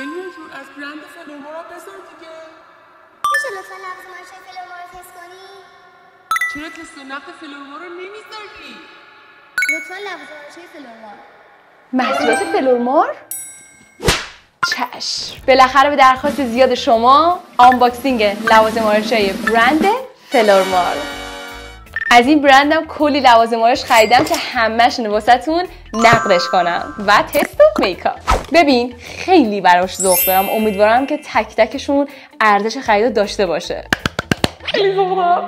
الهی جون از برند فلورمور بذار دیگه. میشه لطفا لفظ مارشای فلورمور رو تست کنی؟ چرا تست و نقد فلورمور رو نمیذاری؟ لطفا لفظ مارشای فلورمور. محصولات فلورمور؟ چشم. بالاخره به درخواست زیاد شما آنباکسینگ لوازم آرایشی برند فلورمور. از این برندم کلی لوازم آرایش خریدم که همه‌شون واسهتون نقدش کنم و تست و میکاپ. ببین خیلی براش ذوق دارم، امیدوارم که تک تکشون ارزش خرید داشته باشه. خیلی ذوق دارم.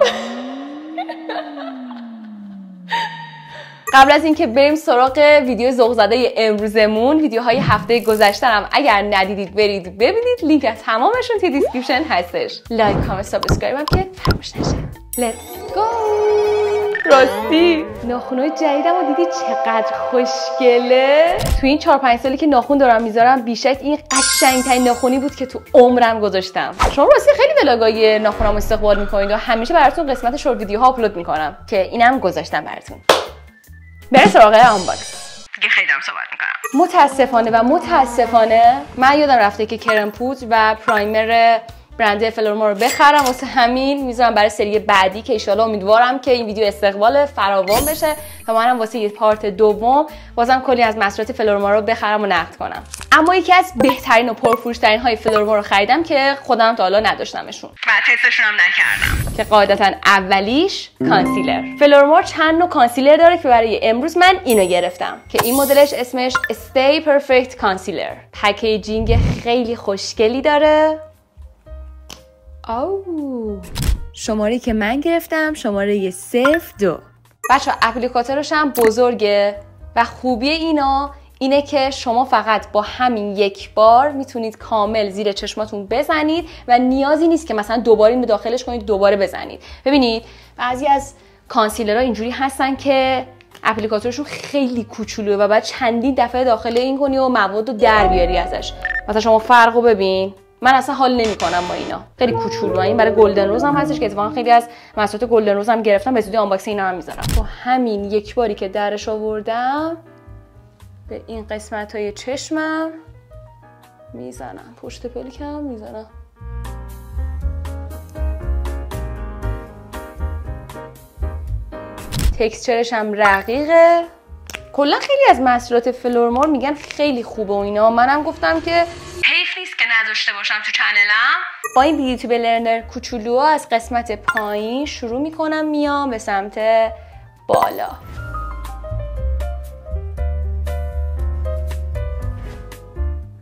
قبل از اینکه بریم سراغ ویدیو ذوق زده امروزمون، ویدیوهای هفته گذشته‌ام اگر ندیدید برید ببینید، لینک از تمامشون توی دیسکریپشن هستش. لایک، کامنت، سابسکرایب هم که فراموش نشه. Let's go. راستی ناخن‌های جدیدمو دیدی چقدر خوشگله؟ تو این 4-5 سالی که ناخن دارم میذارم بیشک این قشنگ‌ترین ناخنی بود که تو عمرم گذاشتم. شما راستی خیلی ولاگای ناخنام استقبال می‌کنید و همیشه براتون قسمت شورت ویدیوها آپلود می‌کنم که اینم گذاشتم براتون. بریم سراغ آنباکس. دیگه خیلی دارم صحبت میکنم. متاسفانه من یادم رفته که کرم پودر و پرایمر برند فلورمور رو بخرم، واسه همین میذارم برای سری بعدی که ان امیدوارم که این ویدیو استقبال فراوان بشه و منم واسه یه پارت دوم بازم کلی از محصولات فلورمور رو بخرم و نقد کنم. اما یکی از بهترین و پرفروش‌ترین های فلورمور رو خریدم که خودم تا حالا نداشتمشون و تستشون هم نکردم. که قاعدتا اولیش کانسیلر. فلورمور چند نوع کانسیلر داره که برای امروز من اینو گرفتم که این مدلش اسمش Stay Perfect کانسیلر. پکیجینگ خیلی خوشگلی داره. شماره که من گرفتم شماره 02. بچه اپلیکاتورش هم بزرگه و خوبی اینا اینه که شما فقط با همین یک بار میتونید کامل زیر چشماتون بزنید و نیازی نیست که مثلا دوباره اینو داخلش کنید دوباره بزنید. ببینید بعضی از کانسیلرها اینجوری هستن که اپلیکاتورشون خیلی کوچولوه و بعد چندین دفعه داخل این کنی و مواد رو در بیاری ازش. مثلا شما فرقو ببین، من اصلا حال نمی‌کنم با اینا، خیلی کوچولوه. این برای گلدن روز هم هستش که اتفاقا خیلی از محصولات گلدن روز هم گرفتم، به زودی آنباکسینگ اینا هم میذارم. با همین یک باری که درش آوردم به این قسمت‌های چشمم میزنم، پشت پلکم میزنم. تکسچرش هم رقیقه. کلا خیلی از محصولات فلورمور میگن خیلی خوبه و اینا، منم گفتم که حیف نیست که نداشته باشم تو چنلم. با این بیوتی بلرنر کوچولو از قسمت پایین شروع میکنم میام به سمت بالا.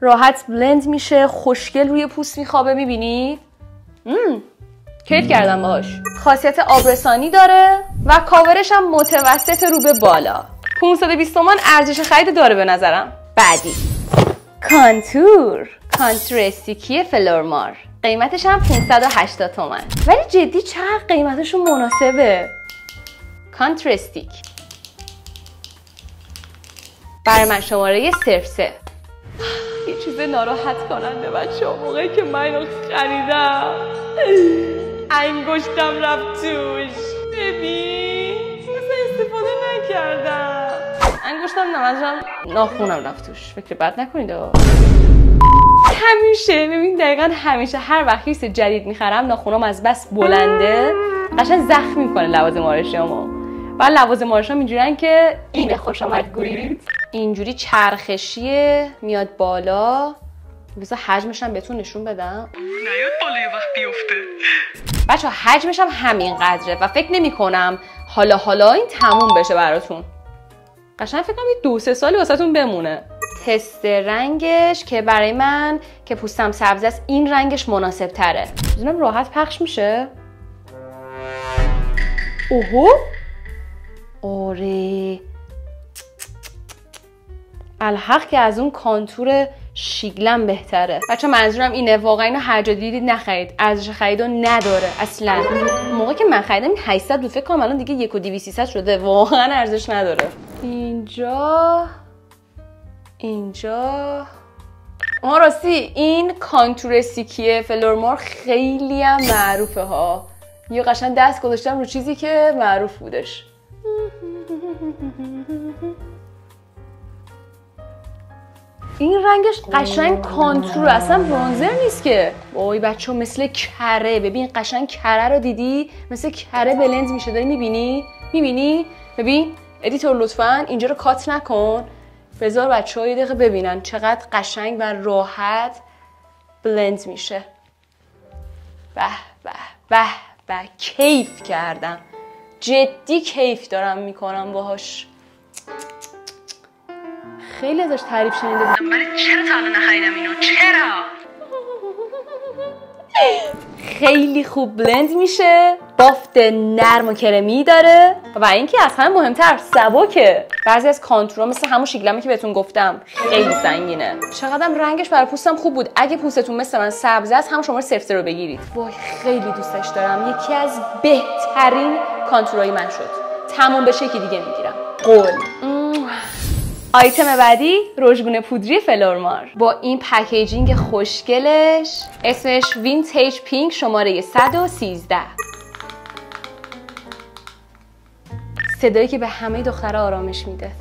راحت بلند میشه، خوشگل روی پوست میخوابه. میبینید؟ کیف کردم باهاش. خاصیت آبرسانی داره و کاورش هم متوسط رو به بالا. 520 تومان ارزش خرید داره به نظرم. بعدی کانتور استیکی فلورمور، قیمتش هم 580 تومان. ولی جدی چقدر قیمتشون مناسبه. کانتور استیک برای من شماره 03. یه چیز ناراحت کننده بچه‌ها، موقعی که من اینو خریدم انگشتم رفت توش. ببین اصلا استفاده نکردم. انگشتم نمازم ناخونم رفت توش. فکر بد نکنید. همیشه ببین دقیقا همیشه هر وقت یه چیز جدید میخرم ناخونم از بس بلنده قشنگ زخم میکنه لوازم آرایشیامو. بعد لوازم آرایشیام اینجوریه که این خوش آمد گویید. اینجوری چرخشیه میاد بالا. بذار حجمش هم بهتون نشون بدم. نیاد بالا یه وقت بیفته. بچه حجمش هم همین قدره و فکر نمی کنم حالا این تموم بشه براتون. قشنگ فکر کنم 2-3 سالی واسهتون بمونه. تست رنگش که برای من که پوستم سبز است این رنگش مناسب تره. میدونم راحت پخش میشه. اوهو آره الحق که از اون کانتور شیگلم بهتره. بچه منظورم اینه واقعا اینو هر جا دیدید نخرید، ارزش خریدو نداره اصلا. موقعی که من خریدم این 800 بود، فکر کنم الان دیگه 1,200 شده، واقعا ارزش نداره. اینجا راستی این کانتور استیکی فلورمور خیلی هم معروفه ها. یه قشنگ دست گذاشتم رو چیزی که معروف بودش. این رنگش قشنگ کانتور، اصلا برونزر نیست که. وای بچه‌ها مثل کره، ببین قشنگ کره رو دیدی؟ مثل کره بلند میشه، داری میبینی؟ ببین ادیتور لطفاً اینجا رو کات نکن، بذار بچه‌ها یه دقیقه ببینن چقدر قشنگ و راحت بلند میشه. به به به به، کیف کردم، جدی کیف دارم میکنم باهاش. خیلی ازش تعریف شنیده بودم، ولی چرا تا حالا نخریدم اینو؟ چرا؟ خیلی خوب بلند میشه، بافت نرم و کرمی داره و اینکه از همه مهمتر سبکه. بعضی از کانتورها مثل همون شیگلمه که بهتون گفتم خیلی سنگینه. چقدرم رنگش برای پوستم خوب بود. اگه پوستتون مثل من سبز است، هم شماره 00 رو بگیرید. وای خیلی دوستش دارم، یکی از بهترین کانتورهای من شد. تموم بشه یکی دیگه میگیرم، قول. آیتم بعدی رژگونه پودری فلورمار با این پکیجینگ خوشگلش، اسمش وینتیج پینک شماره 113. صدایی که به همه دخترها آرامش میده.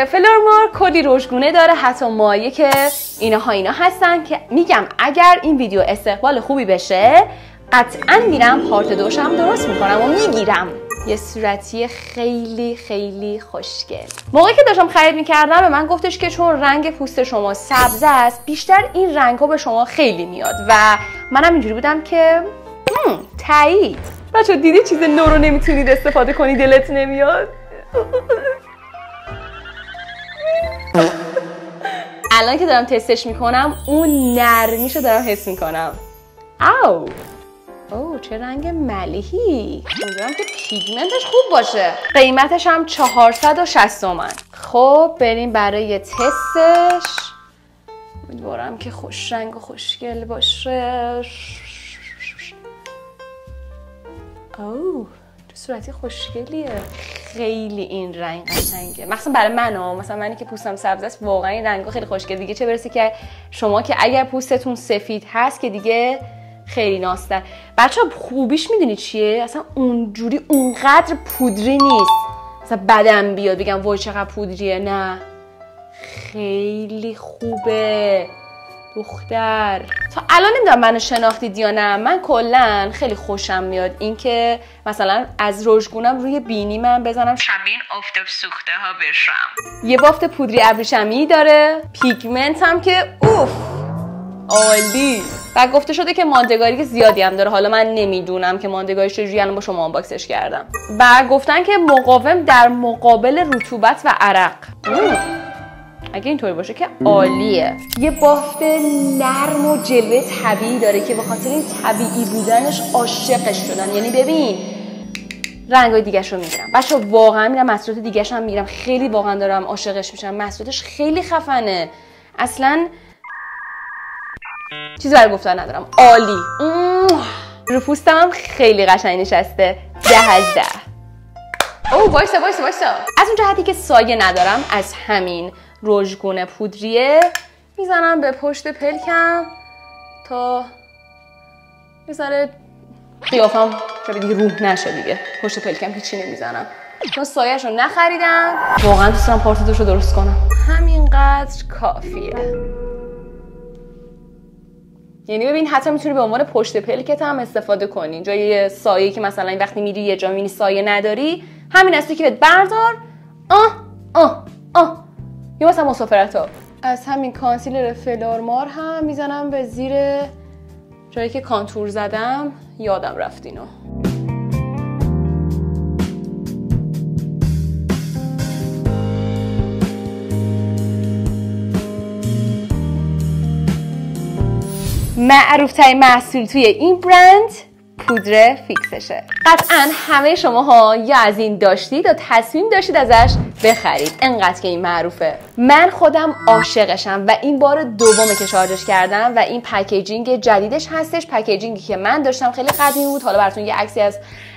فلورمار کلی رژگونه داره، حتی مایه که اینا هستن که میگم اگر این ویدیو استقبال خوبی بشه قطعا میرم پارت دوشم درست میکنم و میگیرم. یه صورتی خیلی خیلی خوشگل. موقعی که داشتم خرید میکردم به من گفتش که چون رنگ پوست شما سبز است بیشتر این رنگ ها به شما خیلی میاد و منم اینجوری بودم که تایید. بچه دیدی چیز نو رو نمیتونید استفاده کنی دلت نمیاد؟ الان که دارم تستش میکنم اون نرمیشو دارم حس میکنم. اوه چه رنگ ملیحی. امیدوارم که پیگمنتش خوب باشه. قیمتش هم 460 تومن. خب بریم برای تستش. امیدوارم که خوش رنگ و خوشگل باشه. اوه چه صورتی خوشگلیه. خیلی این رنگ قشنگه، مخصوصا برای منو. مثلا منی که پوستم سبز است واقعا این رنگا خیلی خوشگل. دیگه چه برسه که شما که اگر پوستتون سفید هست که دیگه خیلی ناستر. بچه ها خوبیش میدونی چیه؟ اصلا اونجوری اونقدر پودری نیست اصلا بدم بیاد بگم وای چقدر پودریه. نه خیلی خوبه دختر. تا الان نمیدونم منو شناختید یا نه، من کلا خیلی خوشم میاد اینکه مثلا از رژگونم روی بینی من بزنم شبیه آفتاب سوخته ها بشم. یه بافت پودری ابریشمی داره، پیگمنت هم که اوف عالی. و گفته شده که ماندگاری زیادی هم داره. حالا من نمیدونم که ماندگاریش چجوریه، الان با شما آنباکسش کردم. و گفتن که مقاوم در مقابل رطوبت و عرق. اگه اینطوری باشه که عالیه. یه بافت نرم و جلوه طبیعی داره که به خاطر این طبیعی بودنش عاشقش شدن. یعنی ببین رنگای دیگه‌ش رو میگیرم بچه، واقعا میرم محصولات دیگه‌ش هم میگیرم. خیلی واقعا دارم عاشقش میشم. محصولاتش خیلی خفنه. اصلا چیزی برای گفتن ندارم. عالی. رو پوستم هم خیلی قشنگ نشسته. 10 از 10. اوه وایسا. از اون جهتی که سایه ندارم از همین رژگونه پودریه میزنم به پشت پلکم تا میذاره قیافم شبیه دیگه روح نشه دیگه. پشت پلکم هیچی نمیزنم چون سایه‌شو نخریدم. واقعا دوست دارم پارت دوشو درست کنم. همینقدر کافیه. یعنی ببین حتی میتونی به عنوان پشت پلکت هم استفاده کنی. جای سایه‌ای که مثلا این وقتی میری یه جا میبینی سایه نداری، همین هستی که بردار یا مثلا مسافرتا. از همین کانسیلر فلورمار هم میزنم به زیر جایی که کانتور زدم. یادم رفت اینو. معروف ترین محصول توی این برند پودر فیکسشه. قطعا همه شماها یا از این داشتید یا تصمیم داشتید ازش بخرید، انقدر که این معروفه. من خودم عاشقشم و این بار دومه که شارژش کردم و این پکیجینگ جدیدش هستش. پکیجینگی که من داشتم خیلی قدیمی بود. حالا براتون یه عکسی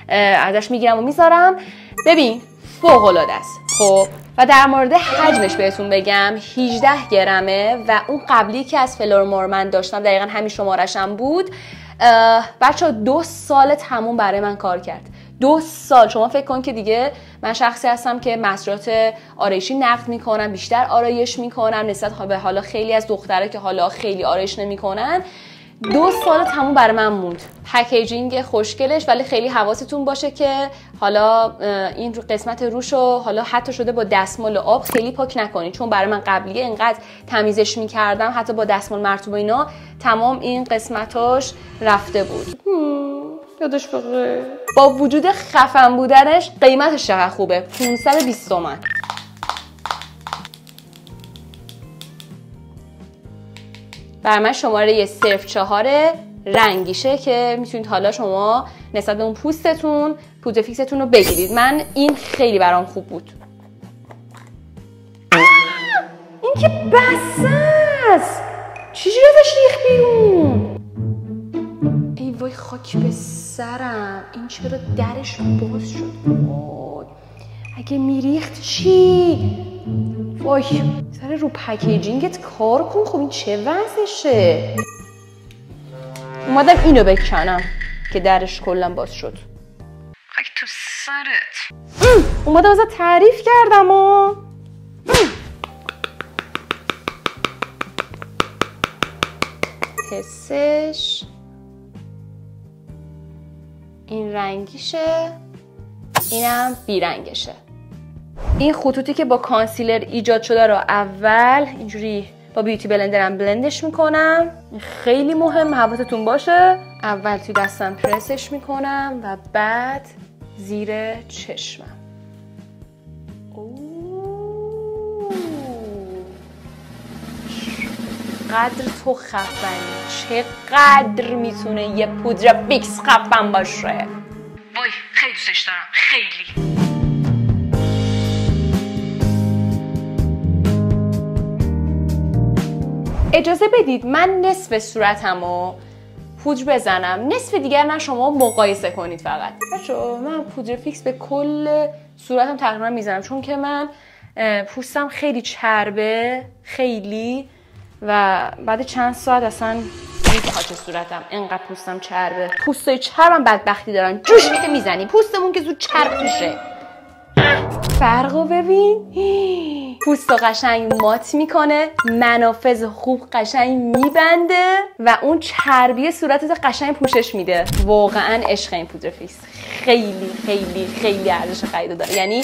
ازش میگیرم و میذارم. ببین فوق العاده است. خب و در مورد حجمش بهتون بگم 18 گرمه و اون قبلی که از فلورمار من داشتم دقیقا همین شمارشم بود. بچه 2 سال تموم برای من کار کرد. 2 سال. شما فکر کن که دیگه من شخصی هستم که محصولات آرایشی نقد میکنم، بیشتر آرایش میکنم نسبت به حالا خیلی از دخترها که حالا خیلی آرایش نمیکنن. 2 سال تموم برای من موند. پکیجینگ خوشگلش، ولی خیلی حواستون باشه که حالا این قسمت روشو حالا حتی شده با دستمال آب خیلی پاک نکنید، چون برای من قبلیه اینقدر تمیزش میکردم حتی با دستمال مرطوب اینا تمام این قسمتاش رفته بود. یادش بخیر. با وجود خفن بودنش قیمتش چقدر خوبه، 520 تومن. برای من شماره صرف 4 رنگیشه که میتونید حالا شما نسبت به اون پوستتون پودر فیکستون رو بگیرید. من این خیلی برام خوب بود. این که بسته است، چجوری ازش ریخت بیرون؟ ای وای خاک به سرم، این چرا درش باز شد؟ وای اگه میریخت چی؟ وای سر رو پکیجینگت کار کن. خب این چه وضعشه؟ اومدم اینو بکنم که درش کلا باز شد. خاک تو سرت. اومدم ازت تعریف کردم و حسش این رنگیشه، اینم بیرنگشه. این خطوطی که با کانسیلر ایجاد شده رو اول اینجوری با بیوتی بلندرم بلندش میکنم. خیلی مهم حواستون باشه. اول توی دستم پرسش میکنم و بعد زیر چشمم. چقدر تو خفنی، چقدر میتونه یه پودر فیکس خفن باشه. وای خیلی دوستش دارم، خیلی. اجازه بدید من نصف صورتمو پودر بزنم، نصف دیگر نه شما مقایسه کنید. فقط بچه‌ها من پودر فیکس به کل صورتم تقریبا میزنم، چون که من پوستم خیلی چربه، خیلی، و بعد چند ساعت اصلا میپاچه صورتم، انقدر پوستم چربه. پوستای چربم بدبختی دارن، جوش میده میزنی پوستمون که زود چرب میشه. فرقو ببین، پوستو قشنگ مات میکنه، منافذ خوب قشنگ میبنده و اون چربی صورتت قشنگ پوشش میده. واقعا عشق این پودر فیکس، خیلی خیلی خیلی ارزش خرید داره. یعنی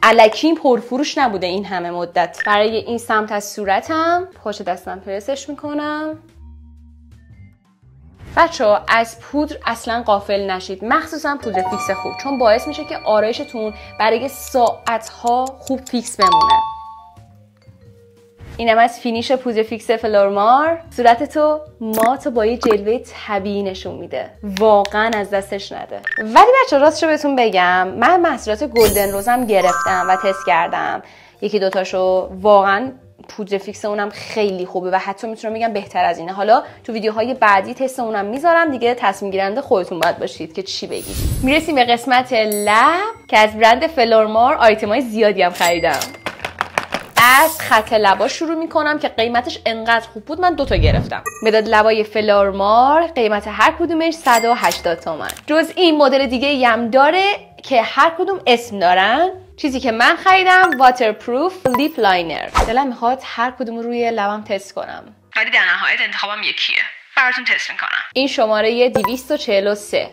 الکی پرفروش نبوده این همه مدت. برای این سمت از صورتم پشت دستم پرسش میکنم. بچه‌ها از پودر اصلا غافل نشید، مخصوصا پودر فیکس خوب، چون باعث میشه که آرایشتون برای ساعت‌ها خوب فیکس بمونه. اینم از فینیش پودر فیکس فلورمار. صورتتو ماتو با یه جلوه طبیعی نشون میده، واقعا از دستش نده. ولی بچه‌ها راستشو بهتون بگم، من محصولات گلدن روزم گرفتم و تست کردم، یکی دوتاشو. واقعا پودر فیکس اونم خیلی خوبه و حتی میتونم بگم بهتر از اینه. حالا تو ویدیوهای بعدی تست اونم میذارم دیگه، تصمیم گیرنده خودتون باید باشید که چی بگید. میرسیم به قسمت لب که از برند فلورمار آیتمای زیادی هم خریدم. از خط لبا شروع میکنم که قیمتش انقدر خوب بود من 2 تا گرفتم. مداد لبای فلورمار قیمت هر کدومش 180 تومن. جز این مدل دیگه هم داره که هر کدوم اسم دارن. چیزی که من خریدم واترپروف لیپ لاینر. دلم میخواد هر کدوم روی لبم تست کنم، ولی در نهایت انتخابم یکیه. براتون تست میکنم. این شماره 243.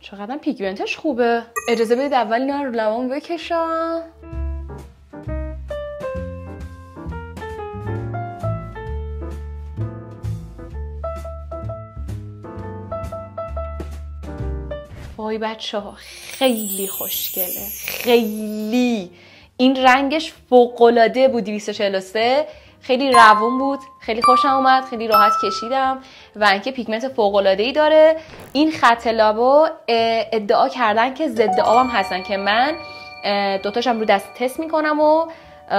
چقدر پیگمنتش خوبه. اجازه بدید اول اینا رو لبام بکشم. وای بچه ها خیلی خوشگله، خیلی. این رنگش فوق‌العاده بود. 243 خیلی روون بود، خیلی خوشم اومد، خیلی راحت کشیدم و اینکه پیگمنت فوق‌العاده‌ای داره. این خط لبا ادعا کردن که ضد آبم هستن که من 2 تاشم رو دست تست میکنم و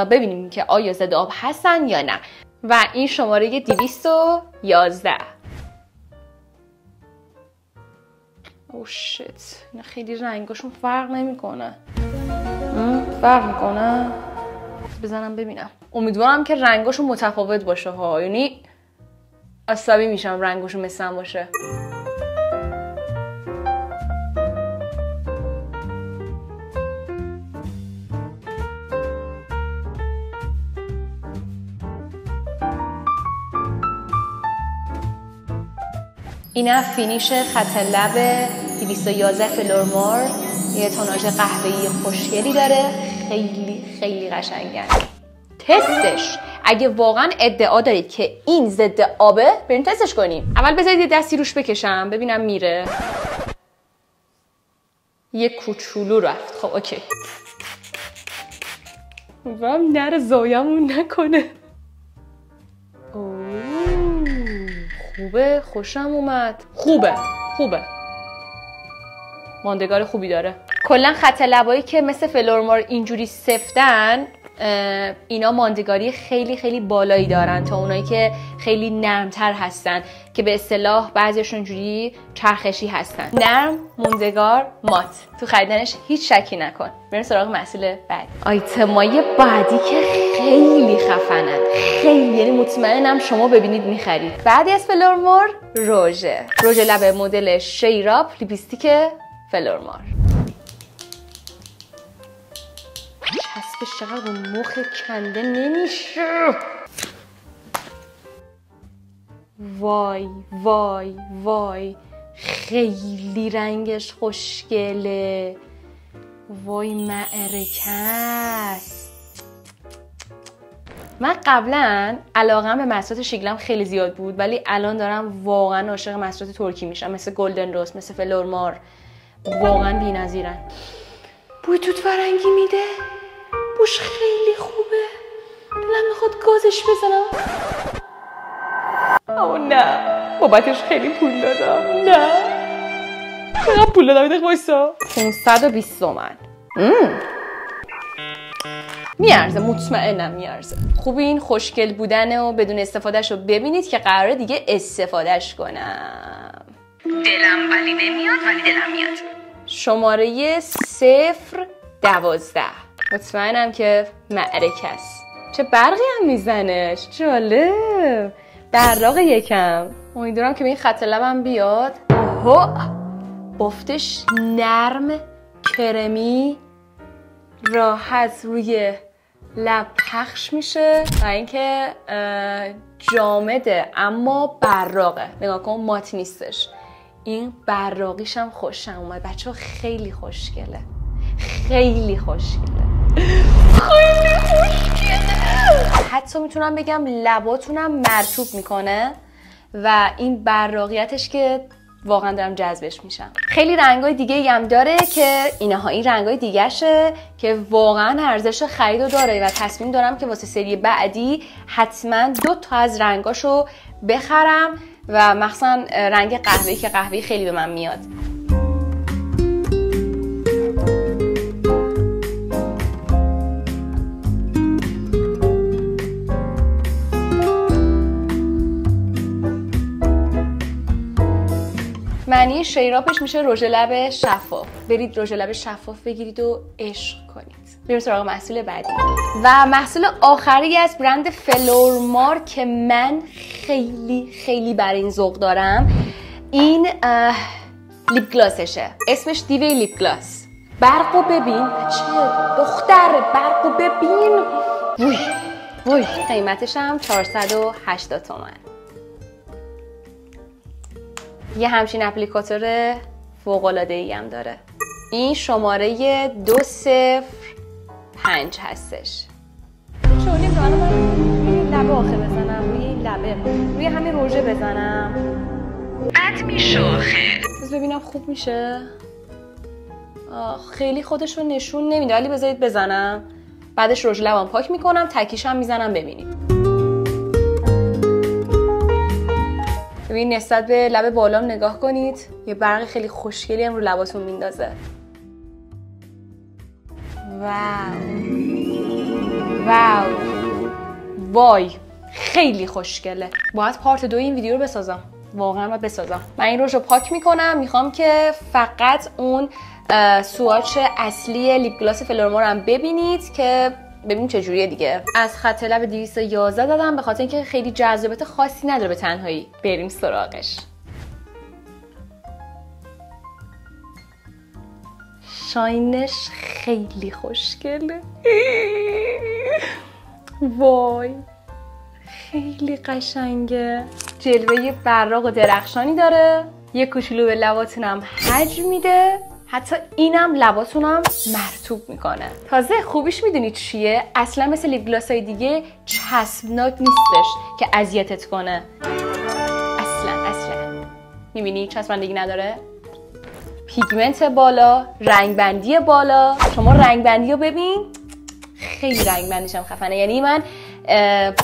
ببینیم که آیا ضد آب هستن یا نه. و این شماره 211. اوه شیت، اینا خیلی رنگاشون فرق نمیکنه. فرق میکنه؟ بزنم ببینم. امیدوارم که رنگاشون متفاوت باشه ها، یعنی عصبی میشم رنگاشون مثل هم باشه. اینم فینیش خط لب 211 فلورمور. یه توناژ قهوه‌ای خوشگلی داره، خیلی قشنگه. تستش اگه واقعا ادعا دارید که این ضد آبه، بریم تستش کنیم. اول بذارید یه دستی روش بکشم ببینم میره. یه کوچولو رفت. خب اوکی. و نره زایمون نکنه. خوبه، خوشم اومد. خوبه ماندگار خوبی داره. کلا خط لبایی که مثل فلورمور اینجوری سفتن، اینا ماندگاری خیلی بالایی دارن تا اونایی که خیلی نرمتر هستن که به اصطلاح بعضیشون جوری چرخشی هستن. نرم، موندگار، مات. تو خریدنش هیچ شکی نکن. بریم سراغ محصول بعد. آیتمای بعدی که خیلی خفنن، یعنی مطمئنم شما ببینید میخرید. بعدی از فلورمور رژ لب مدل شیراپ لیپستیک فلورمور. چسبش چقدر رو مخ کنده نمیشه. وای خیلی رنگش خوشگله. وای معرکس. من قبلا علاقم به محصولات شیگلم خیلی زیاد بود، ولی الان دارم واقعا عاشق محصولات ترکی میشم، مثل گلدن روز، مثل فلورمور. واقعا بی‌نظیرن. بوی توت فرنگی میده، بوش خیلی خوبه. دلم میخواد گازش بزنم. او نه، بابتش خیلی پول دادم. نه چقدر پول دادم؟ دقیق بایستا. 520 تومن. میارزه، مطمئنم میارزه. خوب این خوشگل بودن و بدون استفادهش رو ببینید که قراره دیگه استفادهش کنم. دلم ولی نمیاد، ولی دلم میاد. شماره 012. مطمئنم که معرکه است. چه برقی هم میزنه، جالب. براق یکم. امیدوارم که به این خط لبم بیاد. اوه، بافتش نرم، کرمی، راحت روی لب پخش میشه و اینکه جامده اما براقه. نگاه کن، مات نیستش. این براقیش هم خوشم اومد. بچه ها خیلی خوشگله. حتی میتونم بگم لباتونم مرطوب میکنه و این براقیتش که واقعا دارم جذبش میشم. خیلی رنگای دیگه هم داره که اینها، این رنگای دیگه‌شه که واقعا ارزش خریدو داره و تصمیم دارم که واسه سری بعدی حتما 2 تا از رنگاشو بخرم و مخصوصا رنگ قهوه‌ای که قهوه‌ای خیلی به من میاد. معنی شیراپش میشه رژ لب شفاف. برید رژ لب شفاف بگیرید و عشق کنید. بریم سراغ محصول بعدی. و محصول آخری از برند فلورمور که من خیلی برای این ذوق دارم، این لیپ گلاسشه. اسمش دیوی لیپ گلاس. برقو ببین چه دختر، برقو ببین. وای قیمتش هم 480 تومن. یه همچین اپلیکاتور فوق‌العاده‌ای هم داره. این شماره 205 هستش. چون نمیدونم من روی لبه آخه بزنم، روی این لبه، روی همین روژه بزنم. بد میشه آخه. بذار ببینم خوب میشه. خیلی خودش رو نشون نمیده، ولی بذارید بزنم. بعدش رژ لبم پاک میکنم، تکیش هم میزنم ببینید. ببین نسبت به لب بالام نگاه کنید، یه برق خیلی خوشگلی هم رو لباتون میندازه. واو وای خیلی خوشگله. باید پارت 2 این ویدیو رو بسازم، واقعا باید بسازم. من این رژ رو پاک میکنم، میخوام که فقط اون سواچ اصلی لیپ گلاس فلورمور هم ببینید که ببین چجوریه دیگه. از خط لب 211 دادم به خاطر اینکه خیلی جذابیت خاصی نداره به تنهایی. بریم سراغش. شاینش خیلی خوشگله. وای خیلی قشنگه. جلوه براق و درخشانی داره. یه کوچولو به لباتونم حجم میده، حتی اینم لباتونم مرطوب میکنه. تازه خوبیش میدونید چیه؟ اصلا مثل لیپ گلاس های دیگه چسبناک نیستش که اذیتت کنه. اصلا میبینی چسبندگی نداره؟ پیگمنت بالا، رنگبندی بالا. شما رنگبندی رو ببین، خیلی رنگبندیش هم خفنه. یعنی من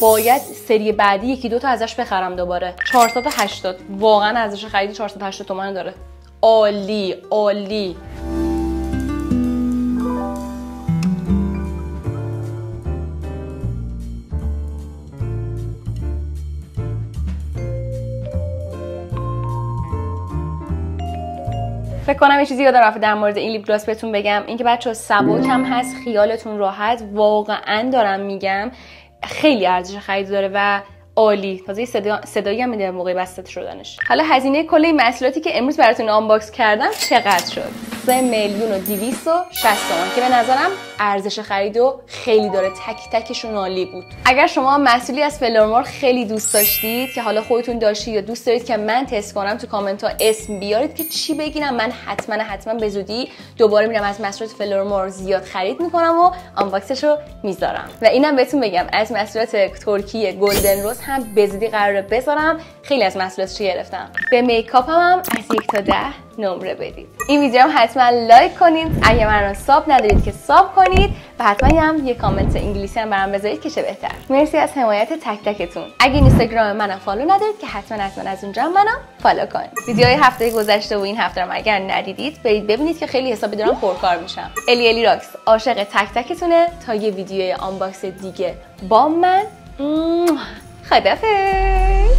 باید سری بعدی 1-2 تا ازش بخرم دوباره. 480 واقعا ارزش خرید 480 تومن داره. عالی عالی. فکر کنم یه چیزی یادم رفته در مورد این لیپ گلاس بهتون بگم، اینکه بچه‌ها سبک هم هست، خیالتون راحت. واقعا دارم میگم خیلی ارزش خرید داره و عالی. تازه صدایی هم میده موقع بسته شدنش. حالا هزینه کل این محصولاتی که امروز براتون آنباکس کردم چقدر شد؟ 3,260,000 تومان که به نظرم ارزش خریدو خیلی داره. تک تکشون عالی بود. اگر شما محصولی از فلورمور خیلی دوست داشتید که حالا خودتون داشتید یا دوست دارید که من تست کنم، تو کامنت ها اسم بیارید که چی بگیرم. من حتما به زودی دوباره میرم از محصولات فلورمور زیاد خرید میکنم و آنباکسشو میذارم. و اینم بهتون بگم از محصولات ترکیه گلدن روز هم به زودی قراره بذارم. خیلی از محصولاتش گرفتم. به میکاپم هم از 1 تا 10 نمره بدید. این ویدیو هم حتما لایک کنید. اگه من رو ساب ندارید که ساب کنید و حتما هم یه کامنت انگلیسی هم برام بذارید که چه بهتر. مرسی از حمایت تک تکتون. اگه اینستاگرام منو فالو ندارید که حتما از اونجا منو فالو کنید. ویدیوهای هفته گذشته و این هفته رو اگر ندیدید برید ببینید که خیلی حسابی دارم پرکار میشم. الی راکس عاشق تک تکتونه. تا یه ویدیوی آنباکس دیگه با من. خدافظ.